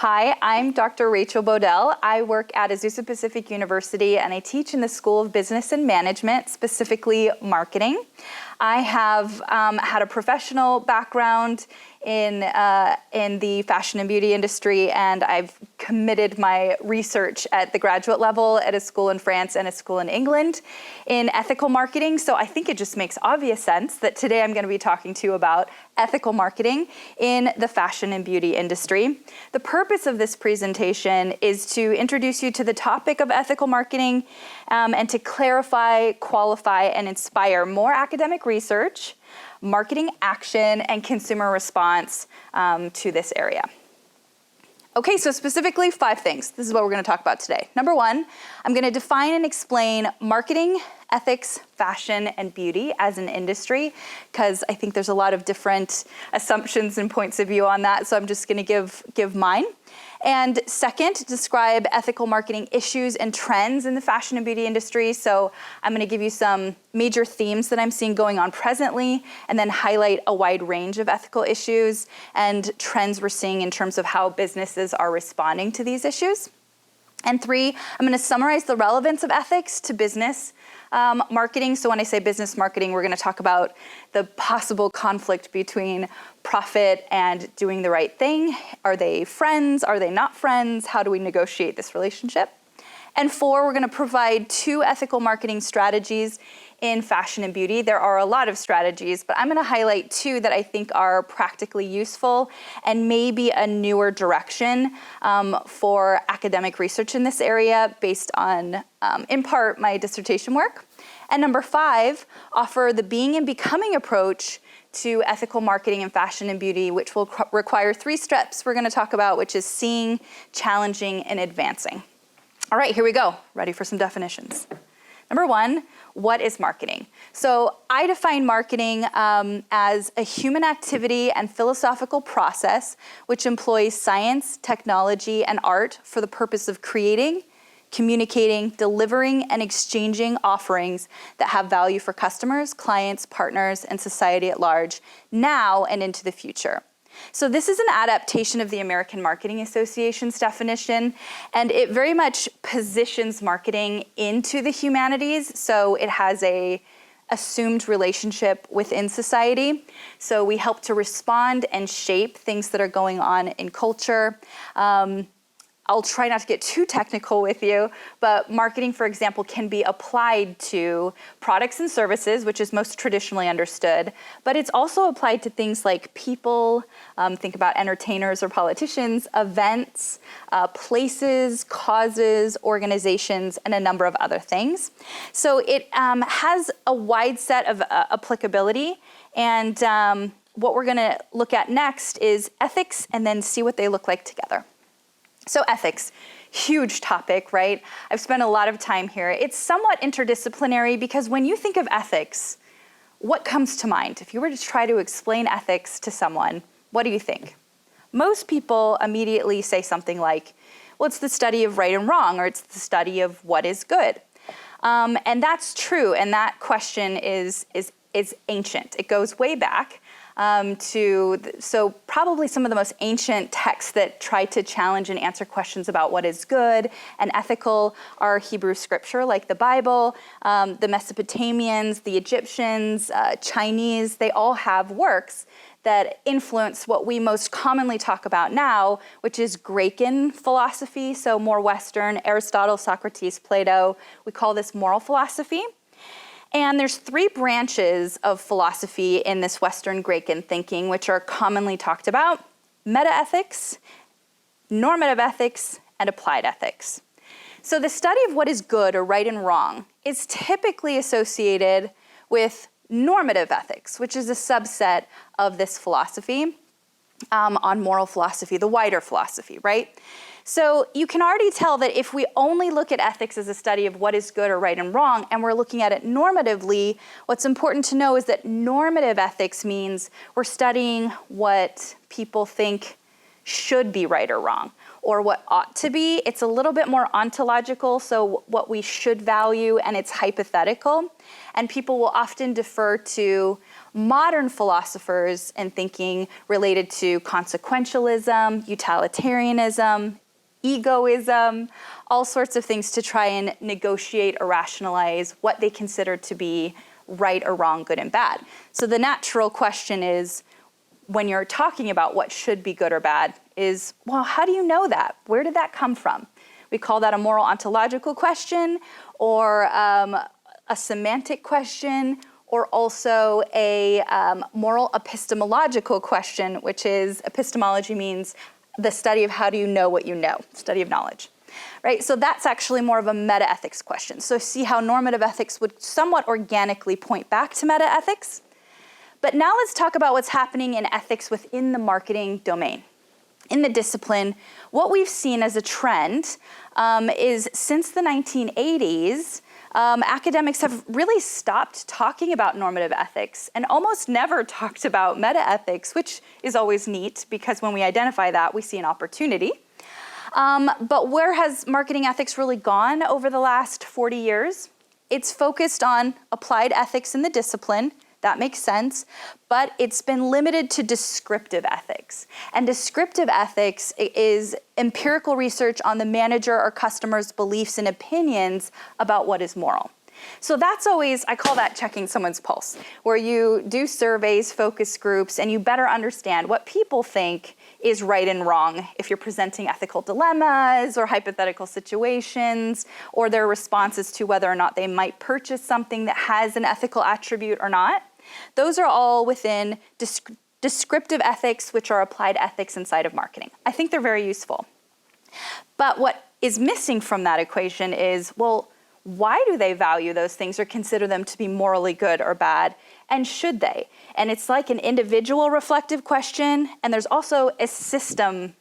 Hi, I'm Dr. Rachel Bodell. I work at Azusa Pacific University and I teach in the School of Business and Management, specifically marketing. I have had a professional background in the fashion and beauty industry, and I've committed my research at the graduate level at a school in France and a school in England in ethical marketing. So I think it just makes obvious sense that today I'm going to be talking to you about ethical marketing in the fashion and beauty industry. The purpose of this presentation is to introduce you to the topic of ethical marketing and to clarify, qualify, and inspire more academic research, marketing action, and consumer response to this area. Okay, so specifically 5 things. This is what we're going to talk about today. Number 1, I'm going to define and explain marketing, ethics, fashion, and beauty as an industry, because I think there's a lot of different assumptions and points of view on that, so I'm just going to give mine. And second, describe ethical marketing issues and trends in the fashion and beauty industry. So I'm going to give you some major themes that I'm seeing going on presently, and then highlight a wide range of ethical issues and trends we're seeing in terms of how businesses are responding to these issues. And 3, I'm going to summarize the relevance of ethics to business marketing. So when I say business marketing, we're going to talk about the possible conflict between profit and doing the right thing. Are they friends? Are they not friends? How do we negotiate this relationship? And 4, we're going to provide 2 ethical marketing strategies in fashion and beauty. There are a lot of strategies, but I'm going to highlight 2 that I think are practically useful and maybe a newer direction for academic research in this area based on, in part, my dissertation work. And number 5, offer the being and becoming approach to ethical marketing in fashion and beauty, which will require 3 steps we're going to talk about, which is seeing, challenging, and advancing. All right, here we go. Ready for some definitions. Number 1, what is marketing? So I define marketing as a human activity and philosophical process which employs science, technology, and art for the purpose of creating, communicating, delivering, and exchanging offerings that have value for customers, clients, partners, and society at large, now and into the future. So this is an adaptation of the American Marketing Association's definition, and it very much positions marketing into the humanities, so it has a assumed relationship within society. So we help to respond and shape things that are going on in culture. I'll try not to get too technical with you, but marketing, for example, can be applied to products and services, which is most traditionally understood, but it's also applied to things like people, think about entertainers or politicians, events, places, causes, organizations, and a number of other things. So it has a wide set of applicability, and what we're gonna look at next is ethics and then see what they look like together. So ethics, huge topic, right? I've spent a lot of time here. It's somewhat interdisciplinary because when you think of ethics, what comes to mind? If you were to try to explain ethics to someone, what do you think? Most people immediately say something like, well, it's the study of right and wrong, or it's the study of what is good. And that's true, and that question is ancient. It goes way back. So probably some of the most ancient texts that try to challenge and answer questions about what is good and ethical are Hebrew scripture, like the Bible, the Mesopotamians, the Egyptians, Chinese. They all have works that influence what we most commonly talk about now, which is Graecan philosophy, so more Western, Aristotle, Socrates, Plato. We call this moral philosophy. And there's 3 branches of philosophy in this Western Graecan thinking, which are commonly talked about: metaethics, normative ethics, and applied ethics. So the study of what is good or right and wrong is typically associated with normative ethics, which is a subset of this philosophy on moral philosophy, the wider philosophy, right? So you can already tell that if we only look at ethics as a study of what is good or right and wrong, and we're looking at it normatively, what's important to know is that normative ethics means we're studying what people think should be right or wrong, or what ought to be. It's a little bit more ontological, so what we should value, and it's hypothetical. And people will often defer to modern philosophers and thinking related to consequentialism, utilitarianism, egoism, all sorts of things to try and negotiate or rationalize what they consider to be right or wrong, good and bad. So the natural question is, when you're talking about what should be good or bad, is, well, how do you know that? Where did that come from? We call that a moral ontological question, or a semantic question, or also a moral epistemological question, which is, epistemology means the study of how do you know what you know, study of knowledge, right? So that's actually more of a meta-ethics question. So see how normative ethics would somewhat organically point back to meta-ethics. But now let's talk about what's happening in ethics within the marketing domain. In the discipline, what we've seen as a trend is since the 1980s, academics have really stopped talking about normative ethics and almost never talked about meta-ethics, which is always neat because when we identify that, we see an opportunity. But where has marketing ethics really gone over the last 40 years? It's focused on applied ethics in the discipline. That makes sense, but it's been limited to descriptive ethics. And descriptive ethics is empirical research on the manager or customer's beliefs and opinions about what is moral. So that's always, I call that checking someone's pulse, where you do surveys, focus groups, and you better understand what people think is right and wrong if you're presenting ethical dilemmas or hypothetical situations, or their responses to whether or not they might purchase something that has an ethical attribute or not. Those are all within descriptive ethics, which are applied ethics inside of marketing. I think they're very useful. But what is missing from that equation is, well, why do they value those things or consider them to be morally good or bad? And should they? And it's like an individual reflective question, and there's also a system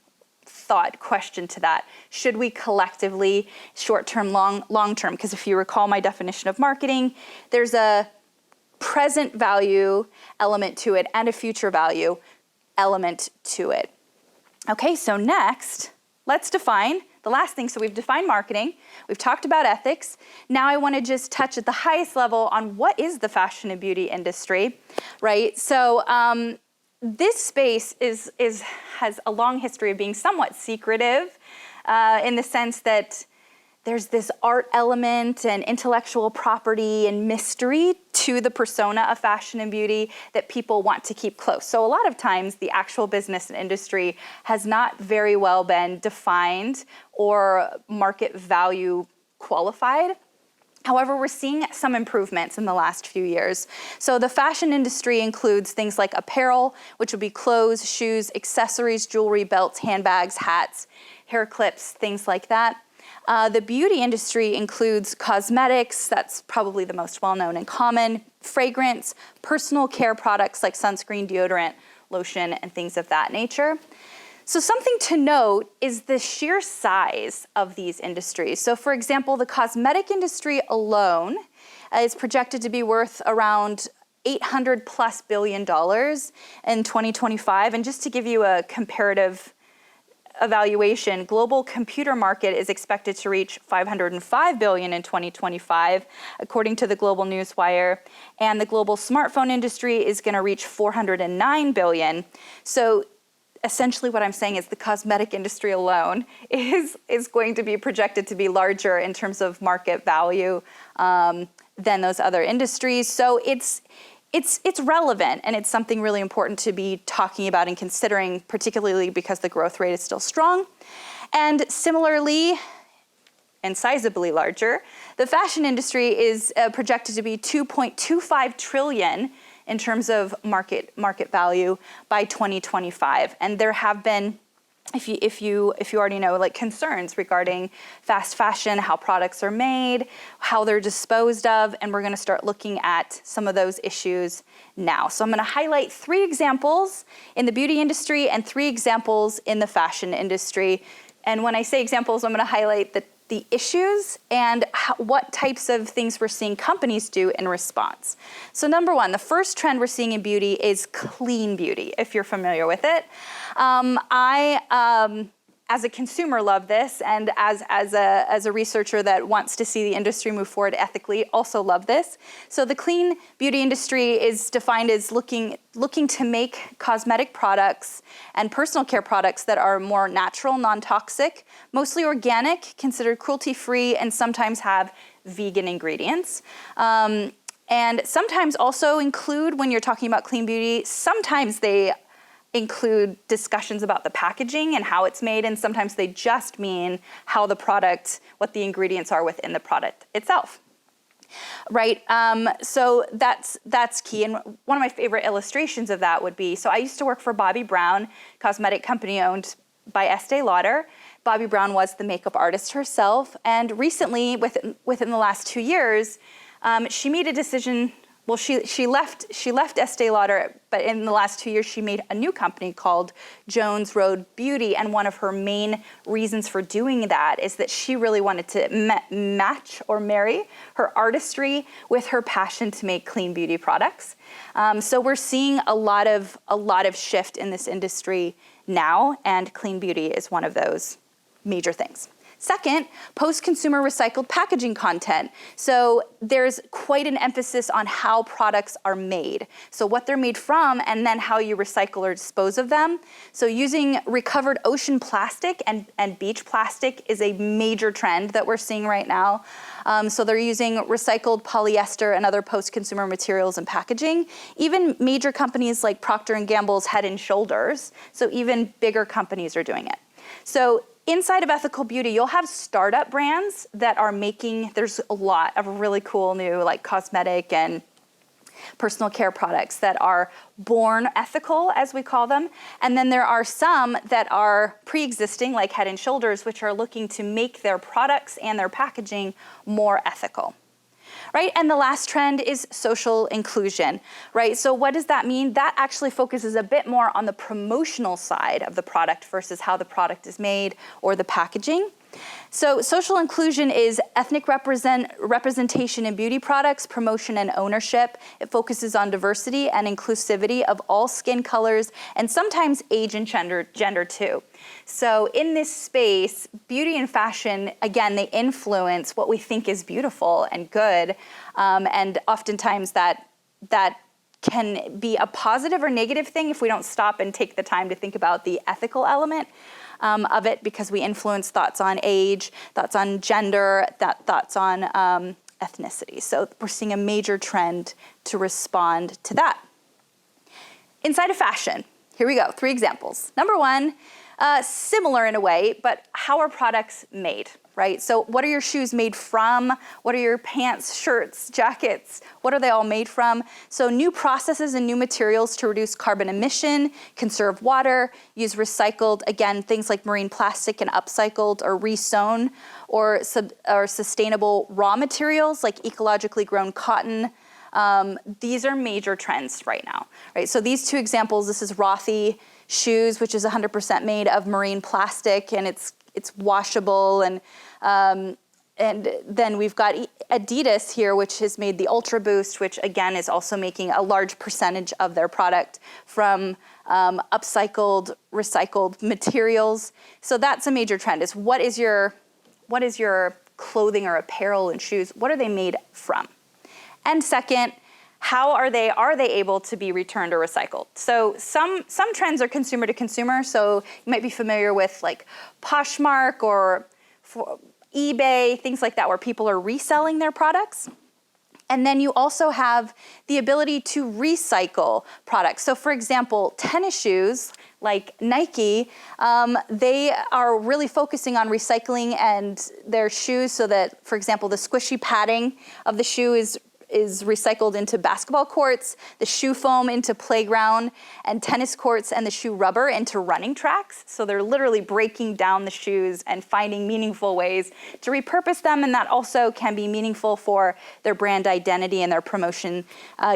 thought question to that. Should we collectively, short-term, long-term? Because if you recall my definition of marketing, there's a present value element to it and a future value element to it. Okay, so next, let's define the last thing. So we've defined marketing, we've talked about ethics. Now I want to just touch at the highest level on what is the fashion and beauty industry, right? So this space has a long history of being somewhat secretive in the sense that there's this art element and intellectual property and mystery to the persona of fashion and beauty that people want to keep close. So a lot of times the actual business and industry has not very well been defined or market value qualified. However, we're seeing some improvements in the last few years. So the fashion industry includes things like apparel, which would be clothes, shoes, accessories, jewelry, belts, handbags, hats, hair clips, things like that. The beauty industry includes cosmetics, that's probably the most well-known and common, fragrance, personal care products like sunscreen, deodorant, lotion, and things of that nature. So something to note is the sheer size of these industries. So for example, the cosmetic industry alone is projected to be worth around $800+ billion in 2025. And just to give you a comparative evaluation, global computer market is expected to reach $505 billion in 2025, according to the Global Newswire, and the global smartphone industry is going to reach $409 billion. So essentially what I'm saying is the cosmetic industry alone is going to be projected to be larger in terms of market value than those other industries. So it's relevant, and it's something really important to be talking about and considering, particularly because the growth rate is still strong. And similarly, and sizably larger, the fashion industry is projected to be $2.25 trillion in terms of market value by 2025. And there have been, if you already know, like concerns regarding fast fashion, how products are made, how they're disposed of, and we're going to start looking at some of those issues now. So I'm going to highlight 3 examples in the beauty industry and 3 examples in the fashion industry. And when I say examples, I'm going to highlight the issues and what types of things we're seeing companies do in response. So number 1, the first trend we're seeing in beauty is clean beauty, if you're familiar with it. I as a consumer, love this, and as a researcher that wants to see the industry move forward ethically, also love this. So the clean beauty industry is defined as looking to make cosmetic products and personal care products that are more natural, non-toxic, mostly organic, considered cruelty-free, and sometimes have vegan ingredients. And sometimes also include, when you're talking about clean beauty, sometimes they include discussions about the packaging and how it's made, and sometimes they just mean how the product, what the ingredients are within the product itself. Right, so that's key. And one of my favorite illustrations of that would be, so I used to work for Bobbi Brown, cosmetic company owned by Estee Lauder. Bobbi Brown was the makeup artist herself, and recently, within the last 2 years, she made a decision. Well, she left Estee Lauder, but in the last 2 years, she made a new company called Jones Road Beauty, and one of her main reasons for doing that is that she really wanted to match or marry her artistry with her passion to make clean beauty products. So we're seeing a lot of shift in this industry now, and clean beauty is one of those major things. Second, post-consumer recycled packaging content. So there's quite an emphasis on how products are made. So what they're made from, and then how you recycle or dispose of them. So using recovered ocean plastic and beach plastic is a major trend that we're seeing right now. So they're using recycled polyester and other post-consumer materials in packaging. Even major companies like Procter & Gamble's Head & Shoulders, so even bigger companies are doing it. So inside of ethical beauty, you'll have startup brands that are making, there's a lot of really cool new like cosmetic and personal care products that are born ethical, as we call them. And then there are some that are pre-existing, like Head & Shoulders, which are looking to make their products and their packaging more ethical. Right, and the last trend is social inclusion, right? So what does that mean? That actually focuses a bit more on the promotional side of the product versus how the product is made or the packaging. So social inclusion is ethnic representation in beauty products, promotion and ownership. It focuses on diversity and inclusivity of all skin colors, and sometimes age and gender too. So in this space, beauty and fashion, again, they influence what we think is beautiful and good, and oftentimes that can be a positive or negative thing if we don't stop and take the time to think about the ethical element of it, because we influence thoughts on age, thoughts on gender, thoughts on ethnicity. So we're seeing a major trend to respond to that. Inside of fashion, here we go, 3 examples. Number 1, similar in a way, but how are products made, right? So what are your shoes made from? What are your pants, shirts, jackets? What are they all made from? So new processes and new materials to reduce carbon emission, conserve water, use recycled, again, things like marine plastic and upcycled or resewn, or sustainable raw materials like ecologically grown cotton. These are major trends right now, right? So these 2 examples, this is Rothy shoes, which is 100% made of marine plastic, and it's washable, and then we've got Adidas here, which has made the Ultra Boost, which again is also making a large percentage of their product from upcycled, recycled materials. So that's a major trend, is what is your clothing or apparel and shoes, what are they made from? And second, how are they able to be returned or recycled? So some trends are consumer to consumer. So you might be familiar with like Poshmark or eBay, things like that, where people are reselling their products. And then you also have the ability to recycle products. So for example, tennis shoes like Nike, they are really focusing on recycling and their shoes so that, for example, the squishy padding of the shoe is recycled into basketball courts, the shoe foam into playground and tennis courts, and the shoe rubber into running tracks. So they're literally breaking down the shoes and finding meaningful ways to repurpose them, and that also can be meaningful for their brand identity and their promotion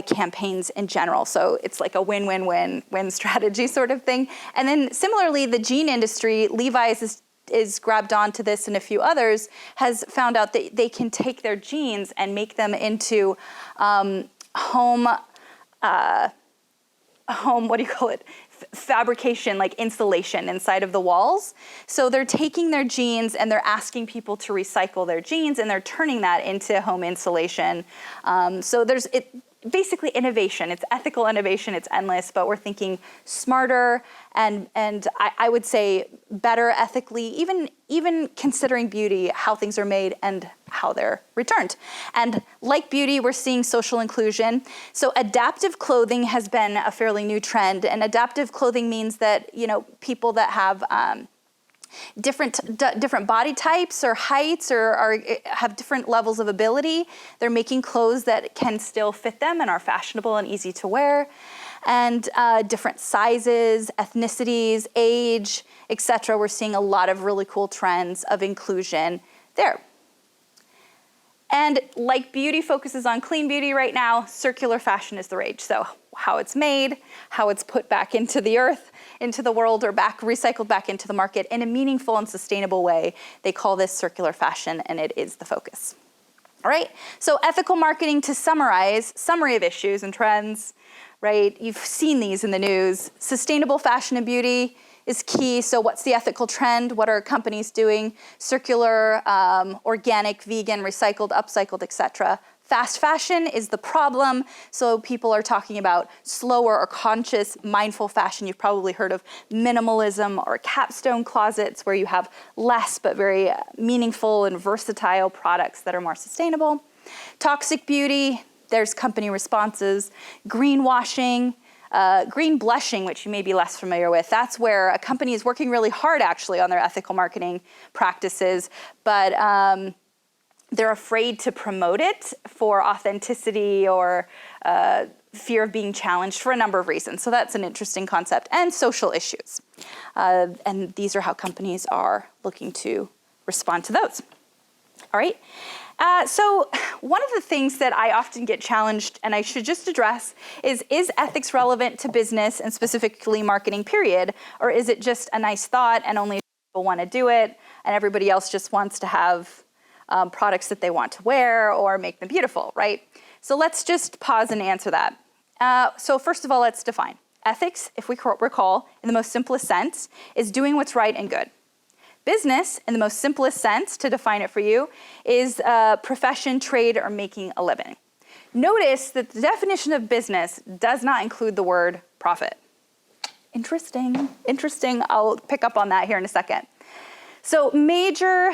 campaigns in general. So it's like a win-win-win-win strategy sort of thing. And then similarly, the jean industry, Levi's is grabbed onto this, and a few others, has found out that they can take their jeans and make them into home, what do you call it? fabrication, like insulation inside of the walls. So they're taking their jeans and they're asking people to recycle their jeans, and they're turning that into home insulation. So there's basically innovation. It's ethical innovation. It's endless, but we're thinking smarter and I would say better ethically, even considering beauty, how things are made and how they're returned. And like beauty, we're seeing social inclusion. So adaptive clothing has been a fairly new trend, and adaptive clothing means that, people that have different body types or heights or have different levels of ability, they're making clothes that can still fit them and are fashionable and easy to wear. And different sizes, ethnicities, age, etc. We're seeing a lot of really cool trends of inclusion there. And like beauty focuses on clean beauty right now, circular fashion is the rage. So how it's made, how it's put back into the earth, into the world, or recycled back into the market in a meaningful and sustainable way. They call this circular fashion, and it is the focus. All right, so ethical marketing, to summarize, summary of issues and trends, right? You've seen these in the news. Sustainable fashion and beauty is key. So what's the ethical trend? What are companies doing? Circular, organic, vegan, recycled, upcycled, etc. Fast fashion is the problem. So people are talking about slower or conscious, mindful fashion. You've probably heard of minimalism or capstone closets, where you have less but very meaningful and versatile products that are more sustainable. Toxic beauty, there's company responses. Greenwashing, green blushing, which you may be less familiar with. That's where a company is working really hard actually on their ethical marketing practices, but they're afraid to promote it for authenticity or fear of being challenged for a number of reasons. So that's an interesting concept. And social issues. And these are how companies are looking to respond to those. All right. So one of the things that I often get challenged, and I should just address, is ethics relevant to business and specifically marketing, period? Or is it just a nice thought and only people want to do it and everybody else just wants to have products that they want to wear or make them beautiful, right? So let's just pause and answer that. So first of all, let's define. Ethics, if we recall, in the most simplest sense, is doing what's right and good. Business, in the most simplest sense, to define it for you, is profession, trade, or making a living. Notice that the definition of business does not include the word profit. Interesting. I'll pick up on that here in a second. So major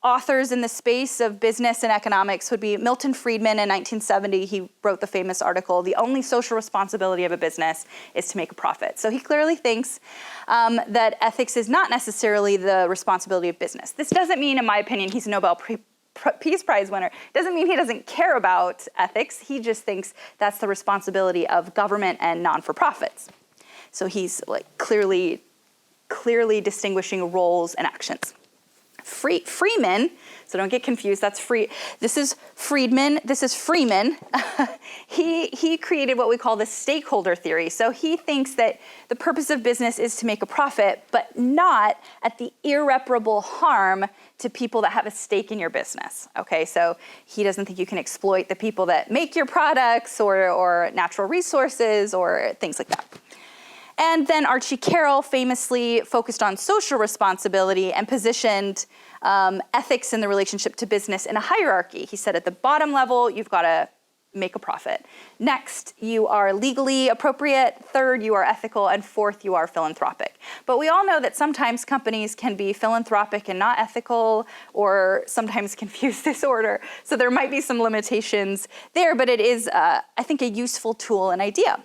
authors in the space of business and economics would be Milton Friedman in 1970. He wrote the famous article, "The Only Social Responsibility of a Business is to Make a Profit." So he clearly thinks that ethics is not necessarily the responsibility of business. This doesn't mean, in my opinion, he's a Nobel Peace Prize winner. It doesn't mean he doesn't care about ethics. He just thinks that's the responsibility of government and non-for-profits. So he's like clearly distinguishing roles and actions. Freeman, so don't get confused, that's this is Friedman, this is Freeman. He created what we call the stakeholder theory. So he thinks that the purpose of business is to make a profit, but not at the irreparable harm to people that have a stake in your business. Okay, so he doesn't think you can exploit the people that make your products or natural resources or things like that. And then Archie Carroll famously focused on social responsibility and positioned ethics in the relationship to business in a hierarchy. He said at the bottom level, you've got to make a profit. Next, you are legally appropriate. Third, you are ethical. And fourth, you are philanthropic. But we all know that sometimes companies can be philanthropic and not ethical, or sometimes confuse this order. So there might be some limitations there, but it is, I think, a useful tool and idea.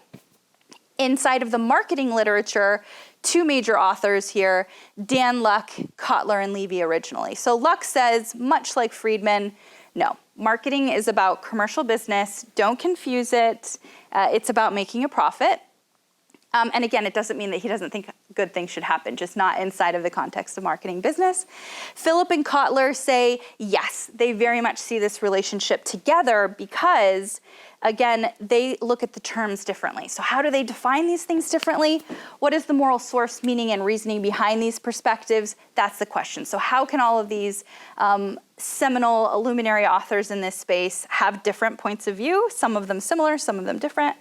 Inside of the marketing literature, two major authors here, Dan Luck, Kotler, and Levy originally. So Luck says, much like Friedman, no, marketing is about commercial business. Don't confuse it. It's about making a profit. And again, it doesn't mean that he doesn't think good things should happen, just not inside of the context of marketing business. Philip and Kotler say, yes, they very much see this relationship together because, again, they look at the terms differently. So how do they define these things differently? What is the moral source, meaning, and reasoning behind these perspectives? That's the question. So how can all of these seminal luminary authors in this space have different points of view, some of them similar, some of them different.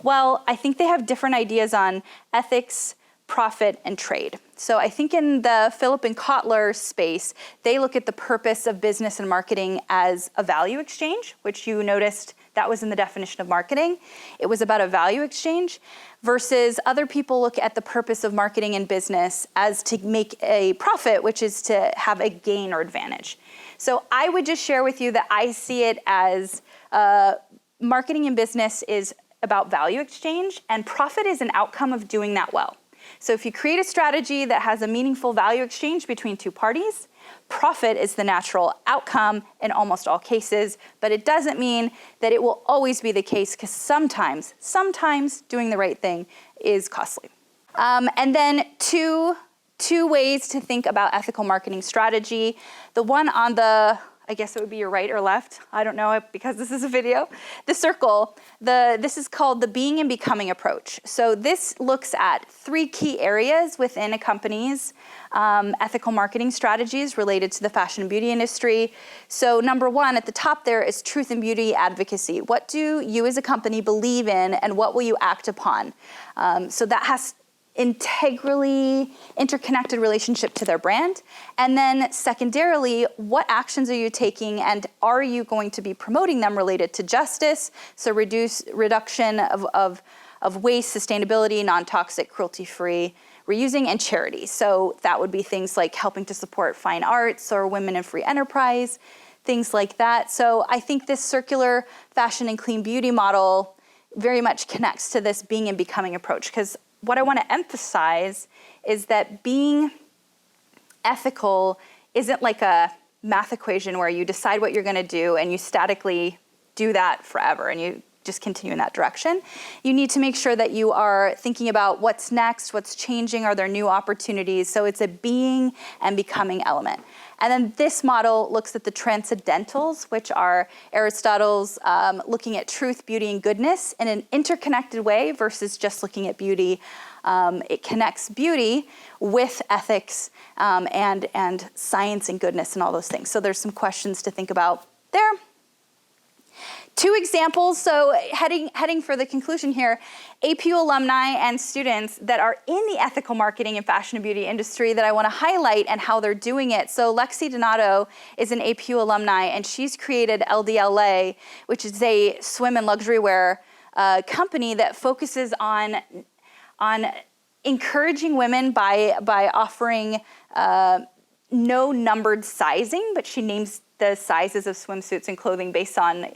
Well, I think they have different ideas on ethics, profit, and trade. So I think in the Philip and Kotler space, they look at the purpose of business and marketing as a value exchange, which you noticed that was in the definition of marketing. It was about a value exchange, versus other people look at the purpose of marketing and business as to make a profit, which is to have a gain or advantage. So I would just share with you that I see it as marketing and business is about value exchange, and profit is an outcome of doing that well. So if you create a strategy that has a meaningful value exchange between two parties, profit is the natural outcome in almost all cases, but it doesn't mean that it will always be the case, because sometimes doing the right thing is costly. And then two ways to think about ethical marketing strategy. The one on the, I guess it would be your right or left, I don't know because this is a video, the circle, this is called the being and becoming approach. So this looks at 3 key areas within a company's ethical marketing strategies related to the fashion and beauty industry. So number 1 at the top there is truth and beauty advocacy. What do you as a company believe in, and what will you act upon? So that has integrally interconnected relationship to their brand. And then secondarily, what actions are you taking, and are you going to be promoting them related to justice? So reduction of waste, sustainability, non-toxic, cruelty-free, reusing, and charity. So that would be things like helping to support fine arts or women in free enterprise, things like that. So I think this circular fashion and clean beauty model very much connects to this being and becoming approach, because what I want to emphasize is that being ethical isn't like a math equation where you decide what you're going to do and you statically do that forever and you just continue in that direction. You need to make sure that you are thinking about what's next, what's changing, are there new opportunities? So it's a being and becoming element. And then this model looks at the transcendentals, which are Aristotle's looking at truth, beauty, and goodness in an interconnected way versus just looking at beauty. It connects beauty with ethics and science and goodness and all those things. So there's some questions to think about there. 2 examples, so heading for the conclusion here, APU alumni and students that are in the ethical marketing and fashion and beauty industry that I want to highlight and how they're doing it. So Lexi Donato is an APU alumni, and she's created LDLA, which is a swim and luxury wear company that focuses on encouraging women by offering no numbered sizing, but she names the sizes of swimsuits and clothing based on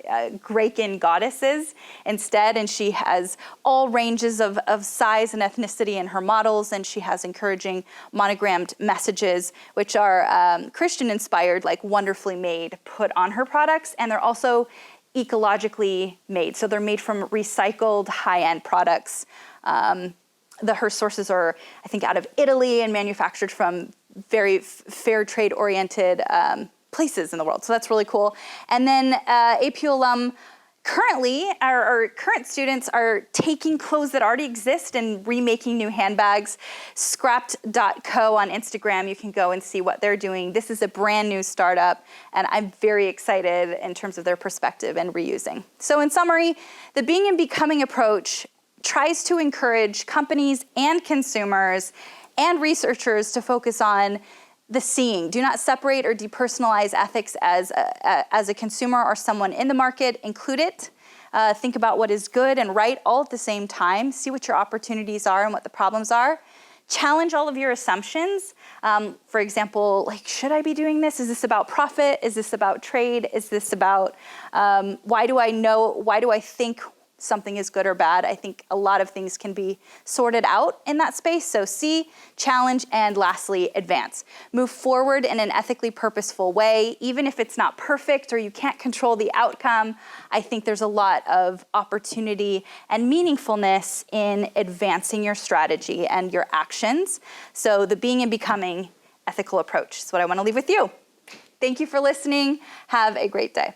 Greek goddesses instead. And she has all ranges of size and ethnicity in her models. And she has encouraging monogrammed messages, which are Christian inspired, like wonderfully made, put on her products. And they're also ecologically made. So they're made from recycled high-end products. Her sources are, I think, out of Italy and manufactured from very fair trade oriented places in the world. So that's really cool. And then APU alum currently, our current students are taking clothes that already exist and remaking new handbags. Scrapped.co on Instagram, you can go and see what they're doing. This is a brand new startup, and I'm very excited in terms of their perspective and reusing. So in summary, the being and becoming approach tries to encourage companies and consumers and researchers to focus on the seeing. Do not separate or depersonalize ethics as a consumer or someone in the market. Include it. Think about what is good and right all at the same time. See what your opportunities are and what the problems are. Challenge all of your assumptions. For example, like, should I be doing this? Is this about profit? Is this about trade? Is this about why do I think something is good or bad? I think a lot of things can be sorted out in that space. So see, challenge, and lastly, advance. Move forward in an ethically purposeful way. Even if it's not perfect or you can't control the outcome, I think there's a lot of opportunity and meaningfulness in advancing your strategy and your actions. So the being and becoming ethical approach is what I want to leave with you. Thank you for listening. Have a great day.